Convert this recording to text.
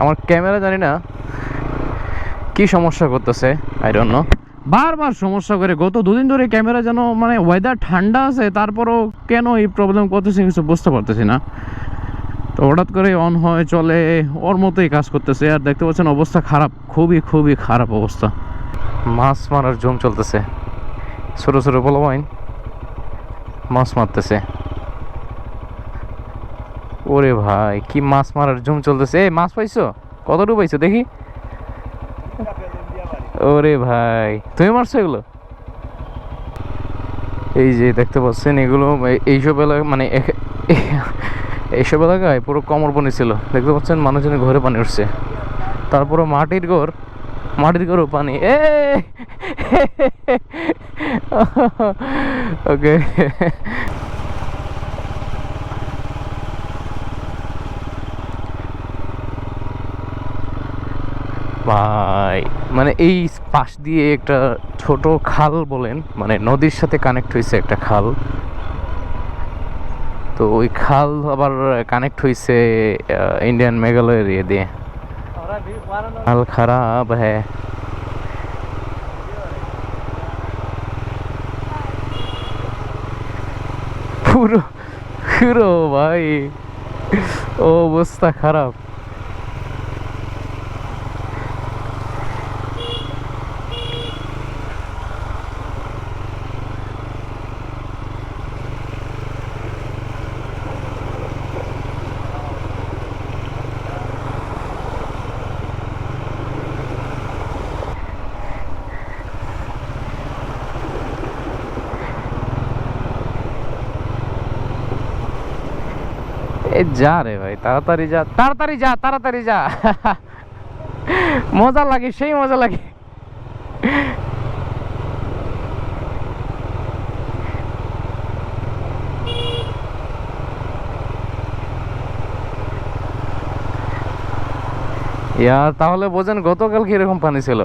আমার ক্যামেরা জানি না কি সমস্যা করতেছে, আই ডোন্ট নো। বারবার সমস্যা করে, গত দুদিন ধরে ক্যামেরা যেন মানে ওয়েদার ঠান্ডা আছে তারপরও কেন এই প্রবলেম করতেছে কিছু বুঝতে পারতেছি না। তো হঠাৎ করে অন হয়ে চলে, ওর মতোই কাজ করতেছে। আর দেখতে পাচ্ছেন অবস্থা খারাপ, খুবই খুবই খারাপ অবস্থা। মাছ মারার জম চলতেছে, ছোটো ছোটো পোলাপাইন মাছ মারতেছে। ওরে ভাই কি মাছ মারার জম চলতেছে। এই মাছ পাইছো? কতটুকু পাইছো দেখি? ওরে ভাই তুমি মারছো এগুলো? এই যে দেখতে পাচ্ছেন এগুলো এইসব এলাকা মানে এইসব এলাকায় পুরো কমর পানি ছিল, দেখতে পাচ্ছেন মানুষজনের ঘরে পানি উঠছে। তারপরে মাটির ঘরও পানি। ওকে ভাই মানে এই পাশ দিয়ে একটা ছোট খাল বলেন, মানে নদীর সাথে কানেক্ট হয়েছে একটা খাল। তো ওই খাল আবার কানেক্ট হয়েছে ইন্ডিয়ান মেঘালয় এরিয়া দিয়ে। হাল খারাপ হ্যাঁ। পুরো পুরো ভাই অবস্থা খারাপ। এ যা রে ভাই, তাড়াতাড়ি যা তাড়াতাড়ি যা তাড়াতাড়ি যা। মজা লাগে, সেই মজা লাগে। ইয়ার তাহলে বোঝেন গতকাল কিরকম পানি ছিল।